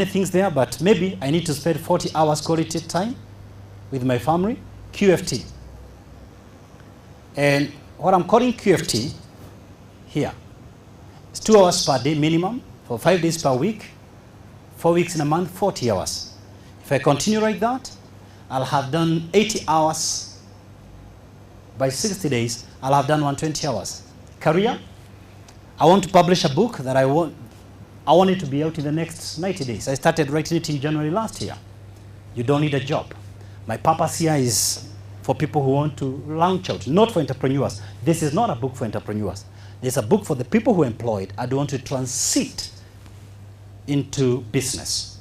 things there, but maybe I need to spend 40 hours quality time with my family, QFT. And what I'm calling QFT here is 2 hours per day minimum for 5 days per week, 4 weeks in a month, 40 hours. If I continue like that, I'll have done 80 hours. By 60 days, I'll have done 120 hours. Career, I want to publish a book that I want it to be out in the next 90 days. I started writing it in January last year. You don't need a job. My purpose here is for people who want to launch out, not for entrepreneurs. This is not a book for entrepreneurs. It's a book for the people who are employed and want to transit into business.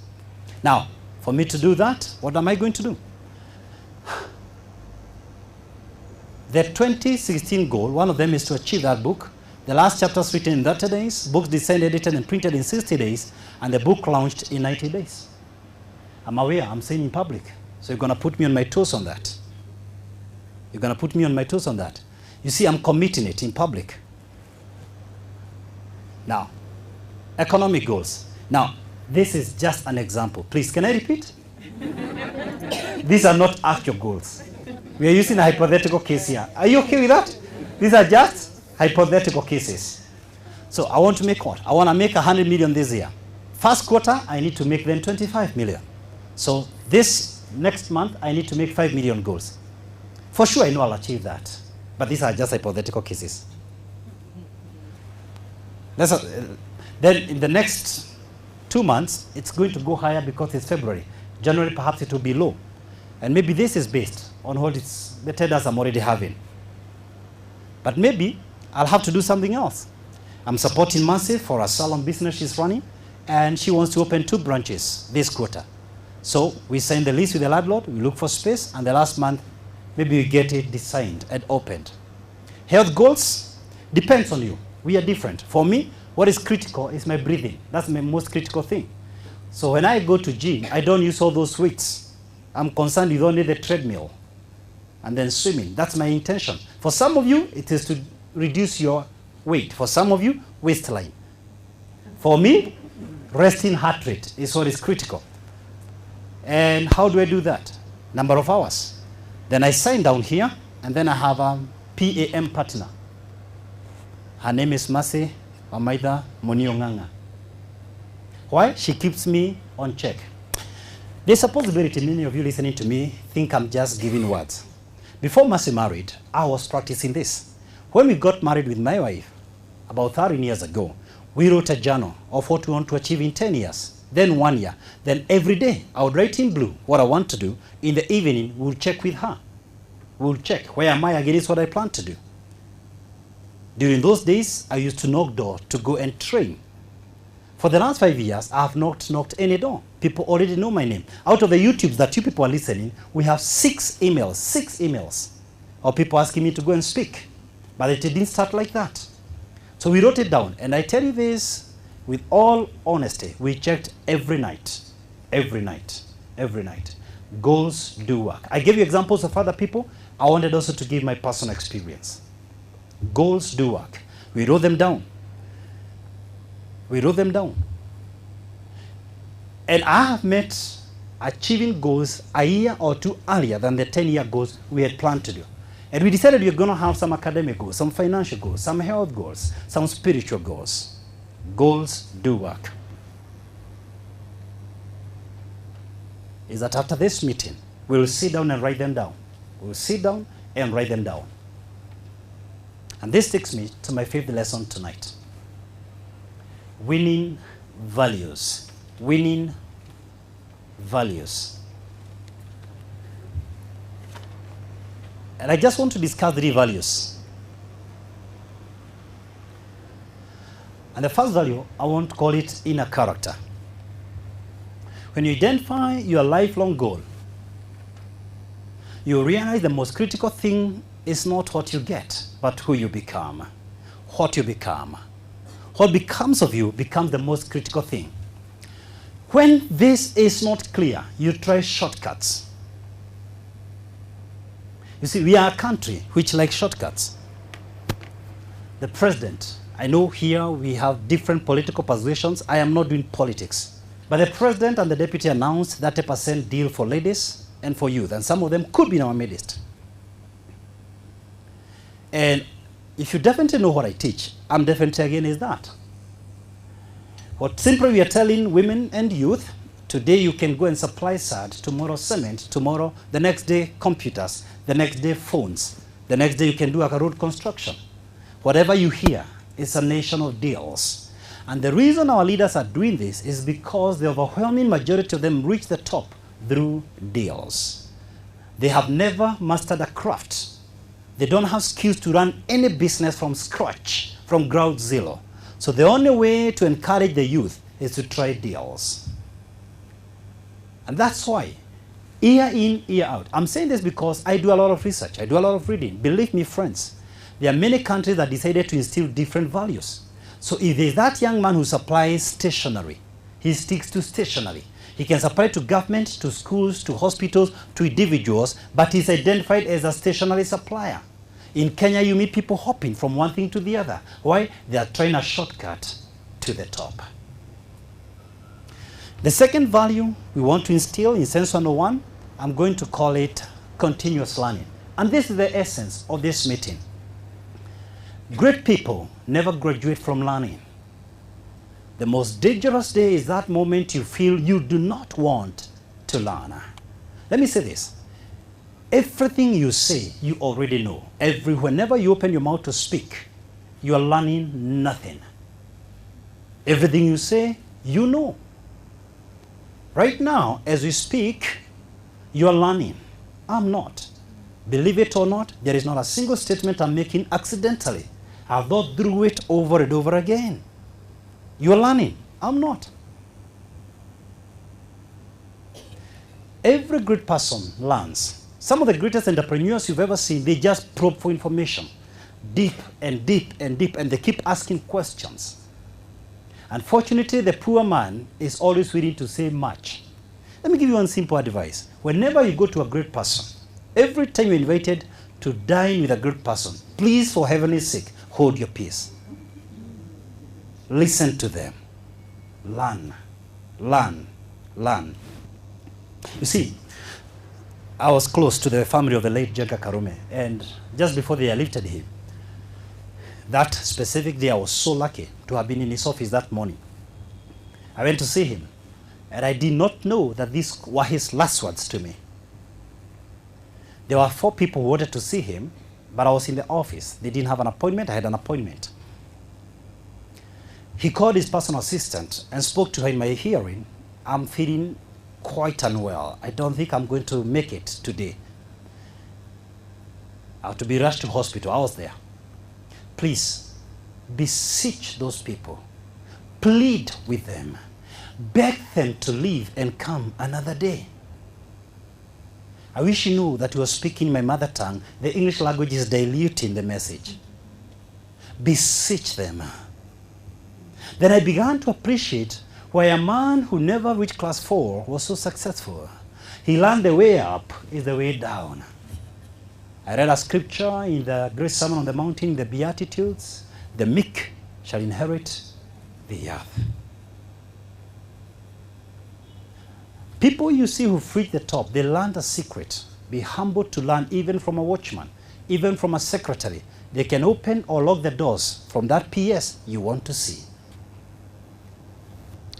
Now, for me to do that, what am I going to do? The 2016 goal, one of them is to achieve that book. The last chapter is written in 30 days, books designed, edited, and printed in 60 days, and the book launched in 90 days. I'm aware, I'm saying in public. So you're going to put me on my toes on that. You're going to put me on my toes on that. You see, I'm committing it in public. Now, economic goals. Now, this is just an example. Please, can I repeat? These are not actual goals. We are using a hypothetical case here. Are you okay with that? These are just hypothetical cases. So I want to make what? I want to make 100 million this year. First quarter, I need to make then 25 million. So this next month, I need to make 5 million goals. For sure, I know I'll achieve that. But these are just hypothetical cases. Then in the next 2 months, it's going to go higher because it's February. January, perhaps it will be low. And maybe this is based on what the tenders I'm already having. But maybe I'll have to do something else. I'm supporting Mercy for a salon business she's running, and she wants to open 2 branches this quarter. So we sign the lease with the landlord, we look for space, and the last month, maybe we get it designed and opened. Health goals depends on you. We are different. For me, what is critical is my breathing. That's my most critical thing. So when I go to gym, I don't use all those weights. I'm concerned with only the treadmill and then swimming. That's my intention. For some of you, it is to reduce your weight. For some of you, waistline. For me, resting heart rate is what is critical. And how do I do that? Number of hours. Then I sign down here, and then I have a PAM partner. Her name is Mercy Wamaitha Munionganga. Why? She keeps me on check. There's a possibility many of you listening to me think I'm just giving words. Before Mercy married, I was practicing this. When we got married with my wife, about 13 years ago, we wrote a journal of what we want to achieve in 10 years, then 1 year. Then every day, I would write in blue what I want to do. In the evening, we'll check with her. We'll check, where am I against what I plan to do. During those days, I used to knock door to go and train. For the last 5 years, I have not knocked any door. People already know my name. Out of the YouTubes that you people are listening, we have 6 emails of people asking me to go and speak. But it didn't start like that. So we wrote it down. And I tell you this with all honesty. We checked every night. Every night. Every night. Goals do work. I gave you examples of other people. I wanted also to give my personal experience. Goals do work. We wrote them down. We wrote them down. And I have met achieving goals a year or 2 earlier than the 10-year goals we had planned to do. And we decided we were going to have some academic goals, some financial goals, some health goals, some spiritual goals. Goals do work. Is that after this meeting, we will sit down and write them down. We will sit down and write them down. And this takes me to my 5th lesson tonight. Winning values. Winning values. And I just want to discuss 3 values. And the first value, I want to call it inner character. When you identify your lifelong goal, you realize the most critical thing is not what you get, but who you become. What you become. What becomes of you becomes the most critical thing. When this is not clear, you try shortcuts. You see, we are a country which likes shortcuts. The president, I know here we have different political positions. I am not doing politics. But the president and the deputy announced 30% deal for ladies and for youth, and some of them could be in our midst. And if you definitely know what I teach, I'm definitely against that. What simply we are telling women and youth, today you can go and supply sand, tomorrow cement, tomorrow, the next day computers, the next day phones, the next day you can do a road construction. Whatever you hear is a nation of deals. And the reason our leaders are doing this is because the overwhelming majority of them reach the top through deals. They have never mastered a craft. They don't have skills to run any business from scratch, from ground zero. So the only way to encourage the youth is to try deals. And that's why, year in, year out. I'm saying this because I do a lot of research. I do a lot of reading. Believe me, friends, there are many countries that decided to instill different values. So if there's that young man who supplies stationery, he sticks to stationery. He can supply to government, to schools, to hospitals, to individuals, but he's identified as a stationery supplier. In Kenya, you meet people hopping from one thing to the other. Why? They are trying a shortcut to the top. The second value we want to instill in Sense 101, I'm going to call it continuous learning. And this is the essence of this meeting. Great people never graduate from learning. The most dangerous day is that moment you feel you do not want to learn. Let me say this. Everything you say, you already know. Whenever you open your mouth to speak, you are learning nothing. Everything you say, you know. Right now, as we speak, you are learning. I'm not. Believe it or not, there is not a single statement I'm making accidentally. I've thought through it over and over again. You're learning. I'm not. Every great person learns. Some of the greatest entrepreneurs you've ever seen, they just probe for information. Deep and deep and deep, and they keep asking questions. Unfortunately, the poor man is always willing to say much. Let me give you one simple advice. Whenever you go to a great person, every time you're invited to dine with a great person, please, for heaven's sake, hold your peace. Listen to them. Learn. Learn. Learn. You see, I was close to the family of the late Jaga Karume, and just before they lifted him, that specific day I was so lucky to have been in his office that morning. I went to see him, and I did not know that these were his last words to me. There were 4 people who wanted to see him, but I was in the office. They didn't have an appointment. I had an appointment. He called his personal assistant and spoke to her in my hearing. I'm feeling quite unwell. I don't think I'm going to make it today. I have to be rushed to hospital. I was there. Please, beseech those people. Plead with them. Beg them to leave and come another day. I wish you knew that you were speaking my mother tongue. The English language is diluting the message. Beseech them. Then I began to appreciate why a man who never reached class 4 was so successful. He learned the way up is the way down. I read a scripture in the Great Sermon on the Mount, in the Beatitudes, the meek shall inherit the earth. People you see who've reached the top, they learned a secret. Be humble to learn even from a watchman, even from a secretary. They can open or lock the doors from that PS you want to see.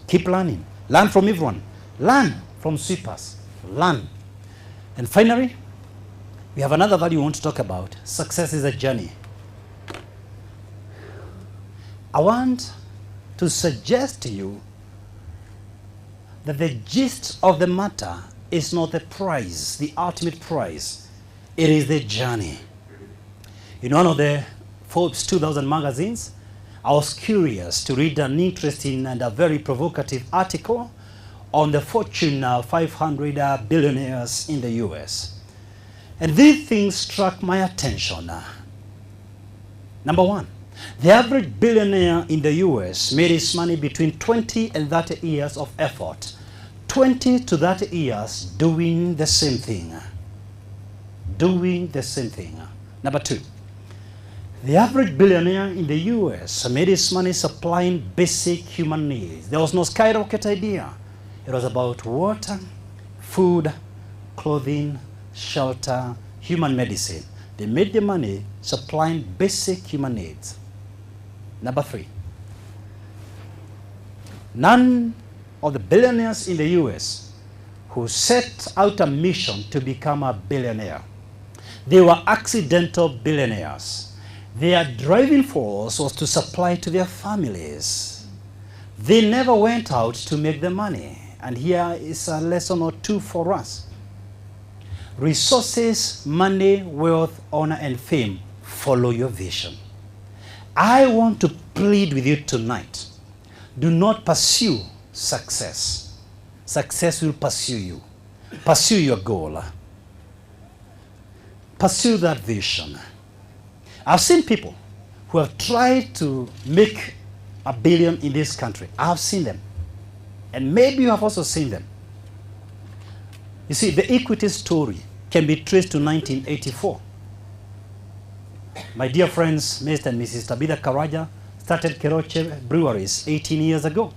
Keep learning. Learn from everyone. Learn from sweepers. Learn. And finally, we have another value we want to talk about. Success is a journey. I want to suggest to you that the gist of the matter is not the prize, the ultimate prize. It is the journey. In one of the Forbes 2000 magazines, I was curious to read an interesting and a very provocative article on the Fortune 500 billionaires in the US. And these things struck my attention. Number 1, the average billionaire in the US made his money between 20 and 30 years of effort. 20 to 30 years doing the same thing. Doing the same thing. Number 2, the average billionaire in the US made his money supplying basic human needs. There was no skyrocket idea. It was about water, food, clothing, shelter, human medicine. They made the money supplying basic human needs. Number 3. None of the billionaires in the US who set out a mission to become a billionaire. They were accidental billionaires. Their driving force was to supply to their families. They never went out to make the money. And here is a lesson or two for us. Resources, money, wealth, honor, and fame follow your vision. I want to plead with you tonight. Do not pursue success. Success will pursue you. Pursue your goal. Pursue that vision. I've seen people who have tried to make $1 billion in this country. I've seen them. And maybe you have also seen them. You see, the Equity story can be traced to 1984. My dear friends, Mr. and Mrs. Tabitha Karaja started Keroche Breweries 18 years ago.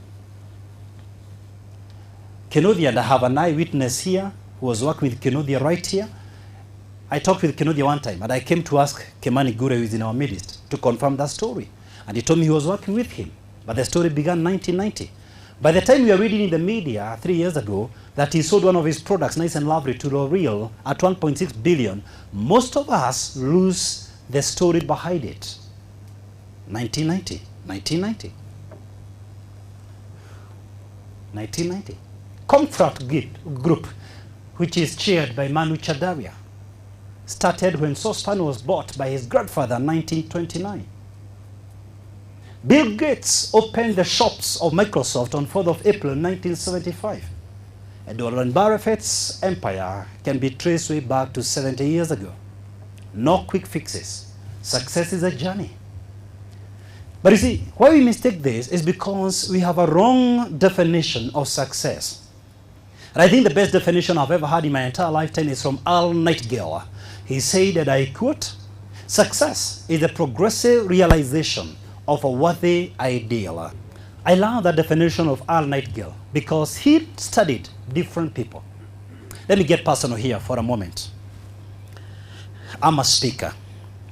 Kenodia, and I have an eyewitness here who was working with Kenodia right here. I talked with Kenodia one time, and I came to ask Kemani Gure, who is in our midst, to confirm that story. And he told me he was working with him. But the story began in 1990. By the time we were reading in the media 3 years ago that he sold one of his products, Nice and Lovely, to L'Oreal at 1.6 billion, most of us lose the story behind it. 1990. 1990. Comfort Group, which is chaired by Manu Chadaria, started when Saucepan was bought by his grandfather in 1929. Bill Gates opened the shops of Microsoft on 4th of April 1975. And Warren Buffett's empire can be traced way back to 70 years ago. No quick fixes. Success is a journey. But you see, why we mistake this is because we have a wrong definition of success. And I think the best definition I've ever had in my entire lifetime is from Earl Nightingale. He said, and I quote, "Success is a progressive realization of a worthy ideal." I love that definition of Earl Nightingale because he studied different people. Let me get personal here for a moment. I'm a speaker.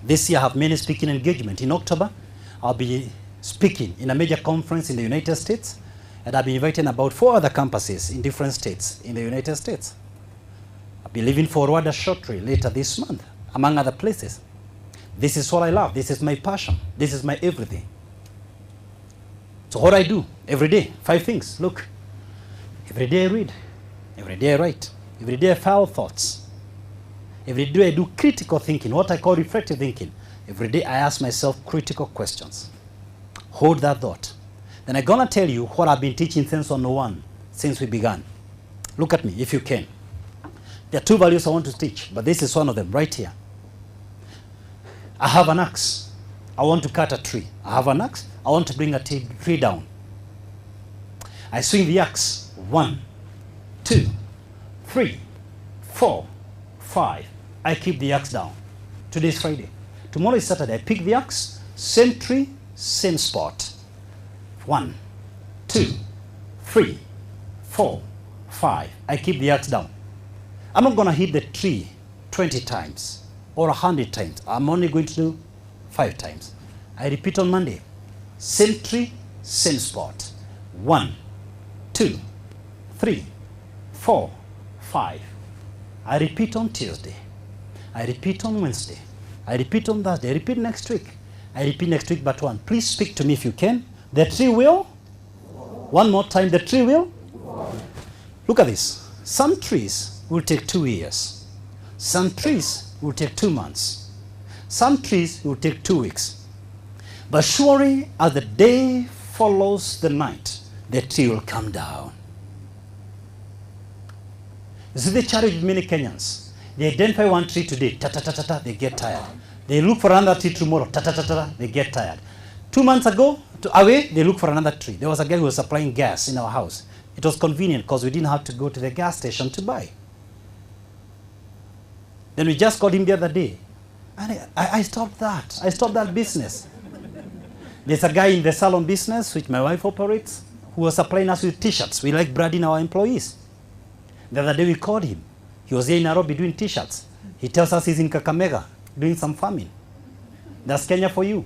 This year I have many speaking engagements. In October, I'll be speaking in a major conference in the United States, and I'll be inviting about 4 other campuses in different states in the United States. I'll be leaving for Rwanda shortly later this month, among other places. This is what I love. This is my passion. This is my everything. So what I do every day, 5 things. Look, every day I read. Every day I write. Every day I file thoughts. Every day I do critical thinking, what I call reflective thinking. Every day I ask myself critical questions. Hold that thought. Then I'm going to tell you what I've been teaching Sense 101 since we began. Look at me, if you can. There are 2 values I want to teach, but this is one of them right here. I have an axe. I want to cut a tree. I have an axe. I want to bring a tree down. I swing the axe. 1, 2, 3, 4, 5. I keep the axe down. Today is Friday. Tomorrow is Saturday. I pick the axe. Same tree, same spot. 1, 2, 3, 4, 5. I keep the axe down. I'm not going to hit the tree 20 times or 100 times. I'm only going to do 5 times. I repeat on Monday. Same tree, same spot. 1, 2, 3, 4, 5. I repeat on Tuesday. I repeat on Wednesday. I repeat on Thursday. I repeat next week. I repeat next week but 1. Please speak to me if you can. The tree will? One more time. The tree will? Look at this. Some trees will take 2 years. Some trees will take 2 months. Some trees will take 2 weeks. But surely as the day follows the night, the tree will come down. This is the challenge with many Kenyans. They identify one tree today, ta-ta-ta-ta-ta, they get tired. They look for another tree tomorrow, ta-ta-ta-ta-ta, they get tired. 2 months ago, away, they look for another tree. There was a guy who was supplying gas in our house. It was convenient because we didn't have to go to the gas station to buy. Then we just called him the other day. And I stopped that. I stopped that business. There's a guy in the salon business, which my wife operates. who was supplying us with T-shirts. We like branding our employees. The other day we called him. He was here in Nairobi doing T-shirts. He tells us he's in Kakamega doing some farming. That's Kenya for you.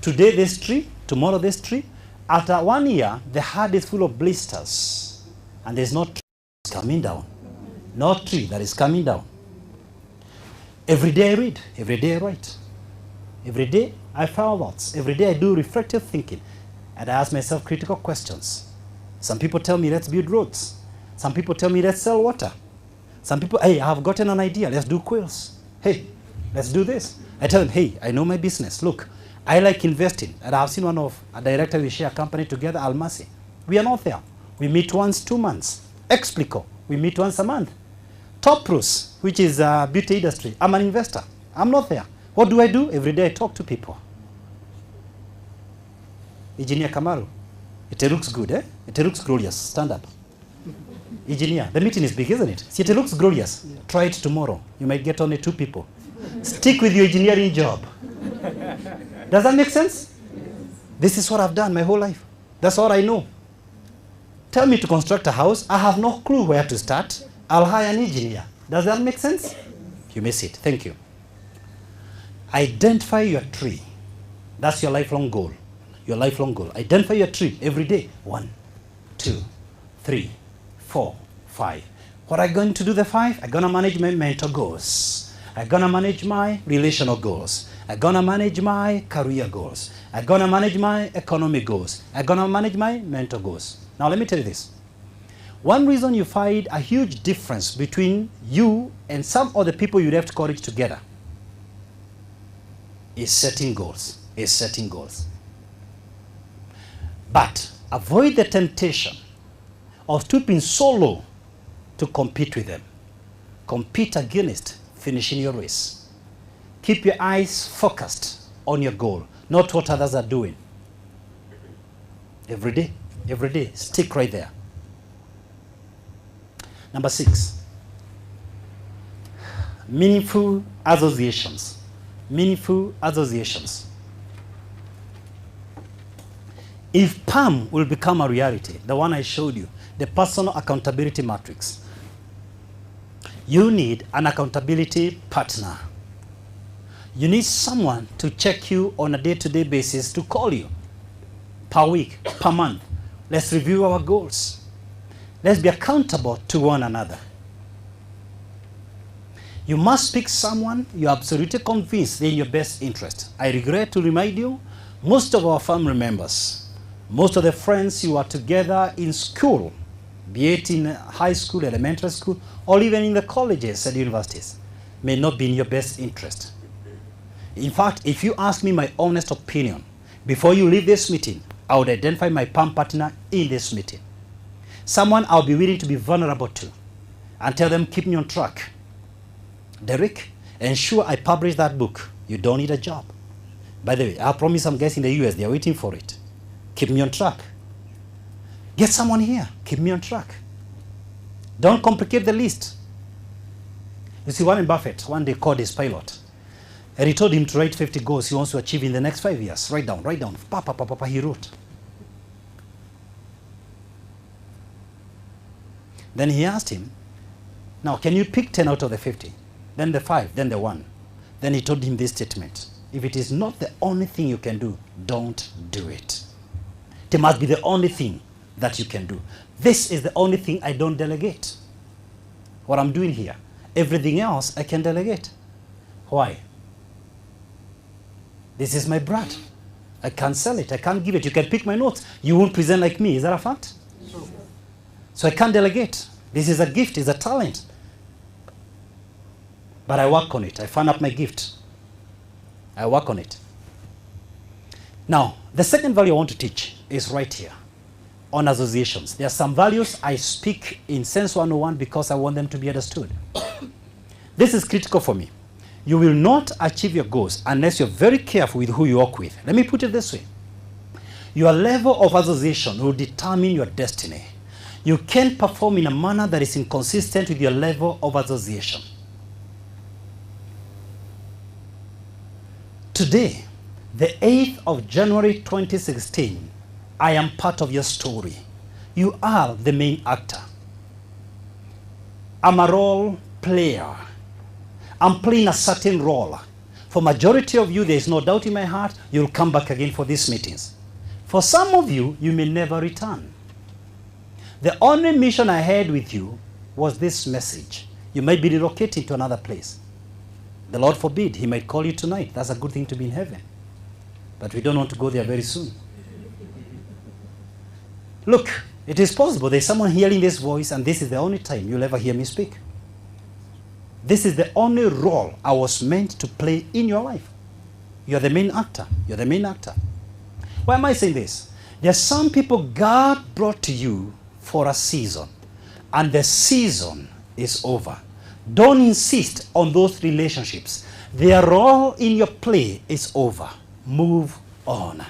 Today this tree, tomorrow this tree. After 1 year, the heart is full of blisters. And there's no tree coming down. No tree that is coming down. Every day I read. Every day I write. Every day I follow thoughts. Every day I do reflective thinking. And I ask myself critical questions. Some people tell me, let's build roads. Some people tell me, let's sell water. Some people, hey, I have gotten an idea. Let's do quills. Hey, let's do this. I tell them, hey, I know my business. Look, I like investing. And I've seen one of a director, we share a company together, Almasi. We are not there. We meet once 2 months. Explico, we meet once a month. Top Pros, which is a beauty industry. I'm an investor. I'm not there. What do? Every day I talk to people. Engineer Kamaru, it looks good, eh? It looks glorious. Stand up. Engineer, the meeting is big, isn't it? See, it looks glorious. Yeah. Try it tomorrow. You might get only 2 people. Stick with your engineering job. Does that make sense? This is what I've done my whole life. That's all I know. Tell me to construct a house. I have no clue where to start. I'll hire an engineer. Does that make sense? You miss it. Thank you. Identify your tree. That's your lifelong goal. Your lifelong goal. Identify your tree every day. 1, 2, 3, 4, 5. What are you going to do the 5? I'm going to manage my mental goals. I'm going to manage my relational goals. I'm going to manage my career goals. I'm going to manage my economic goals. I'm going to manage my mental goals. Now let me tell you this. One reason you find a huge difference between you and some other people you left college together is setting goals. Is setting goals. But avoid the temptation of stooping so low to compete with them. Compete against finishing your race. Keep your eyes focused on your goal, not what others are doing. Every day, stick right there. Number 6, meaningful associations. Meaningful associations. If PAM will become a reality, the one I showed you, the personal accountability matrix, you need an accountability partner. You need someone to check you on a day-to-day basis, to call you per week, per month. Let's review our goals. Let's be accountable to one another. You must pick someone you're absolutely convinced they're in your best interest. I regret to remind you, most of our family members, most of the friends you are together in school, be it in high school, elementary school, or even in the colleges and universities, may not be in your best interest. In fact, if you ask me my honest opinion, before you leave this meeting, I would identify my PAM partner in this meeting. Someone I'll be willing to be vulnerable to and tell them, keep me on track. Derek, ensure I publish that book. You don't need a job. By the way, I promise some guys in the US, they're waiting for it. Keep me on track. Get someone here. Keep me on track. Don't complicate the list. You see, Warren Buffett one day called his pilot. And he told him to write 50 goals he wants to achieve in the next 5 years. Write down. Papa, he wrote. Then he asked him, now can you pick 10 out of the 50? Then the 5, then the 1. Then he told him this statement. If it is not the only thing you can do, don't do it. It must be the only thing that you can do. This is the only thing I don't delegate. What I'm doing here. Everything else I can delegate. Why? This is my brand. I can't sell it. I can't give it. You can pick my notes. You won't present like me. Is that a fact? Sure. So I can't delegate. This is a gift. It's a talent. But I work on it. I find out my gift. I work on it. Now, the second value I want to teach is right here on associations. There are some values I speak in Sense 101 because I want them to be understood. This is critical for me. You will not achieve your goals unless you're very careful with who you work with. Let me put it this way. Your level of association will determine your destiny. You can't perform in a manner that is inconsistent with your level of association. Today, the 8th of January 2016, I am part of your story. You are the main actor. I'm a role player. I'm playing a certain role. For majority of you, there is no doubt in my heart, you'll come back again for these meetings. For some of you, you may never return. The only mission I had with you was this message. You might be relocating to another place. The Lord forbid, he might call you tonight. That's a good thing to be in heaven. But we don't want to go there very soon. Look, it is possible there's someone hearing this voice and this is the only time you'll ever hear me speak. This is the only role I was meant to play in your life. You're the main actor. You're the main actor. Why am I saying this? There are some people God brought to you for a season, and the season is over. Don't insist on those relationships. Their role in your play is over. Move on.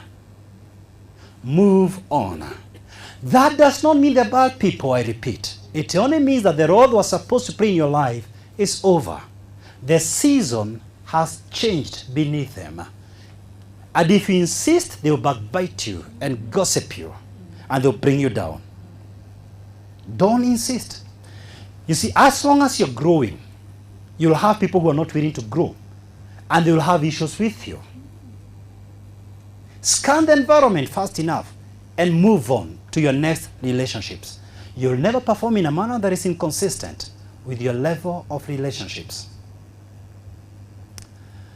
Move on. That does not mean they're bad people, I repeat. It only means that the role they were supposed to play in your life is over. The season has changed beneath them. And if you insist, they will backbite you and gossip you, and they'll bring you down. Don't insist. You see, as long as you're growing, you'll have people who are not willing to grow, and they will have issues with you. Scan the environment fast enough and move on to your next relationships. You'll never perform in a manner that is inconsistent with your level of relationships.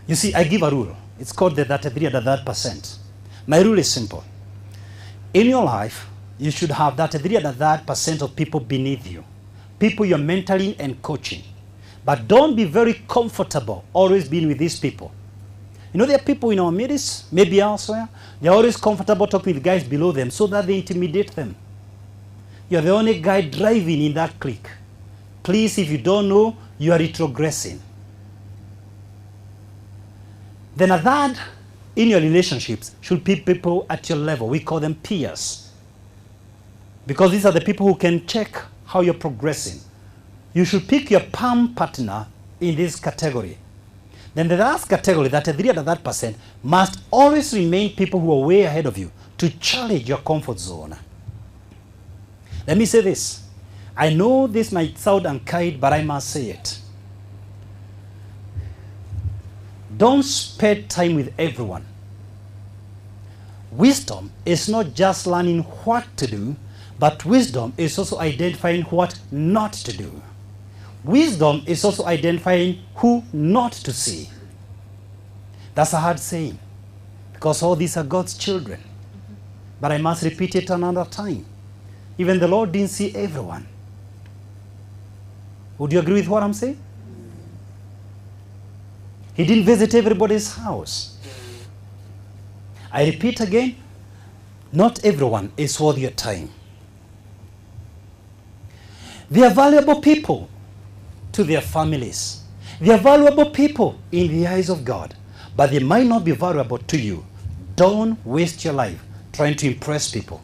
You see, I give a rule. It's called the 33%. My rule is simple. In your life, you should have 33% of people beneath you. People you're mentoring and coaching. But don't be very comfortable always being with these people. You know, there are people in our midst, maybe elsewhere, they're always comfortable talking with guys below them so that they intimidate them. You're the only guy driving in that clique. Please, if you don't know, you are retrogressing. Then a third in your relationships should be people at your level. We call them peers. Because these are the people who can check how you're progressing. You should pick your palm partner in this category. Then the last category, that 3%, must always remain people who are way ahead of you to challenge your comfort zone. Let me say this. I know this might sound unkind, but I must say it. Don't spend time with everyone. Wisdom is not just learning what to do, but wisdom is also identifying what not to do. Wisdom is also identifying who not to see. That's a hard saying, because all these are God's children. But I must repeat it another time. Even the Lord didn't see everyone. Would you agree with what I'm saying? He didn't visit everybody's house. I repeat again, not everyone is worth your time. They are valuable people to their families. They are valuable people in the eyes of God, but they might not be valuable to you. Don't waste your life trying to impress people.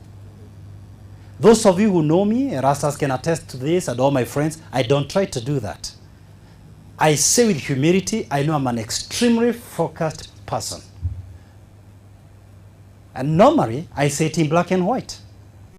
Those of you who know me, Erastus can attest to this, and all my friends, I don't try to do that. I say with humility, I know I'm an extremely focused person. And normally, I say it in black and white.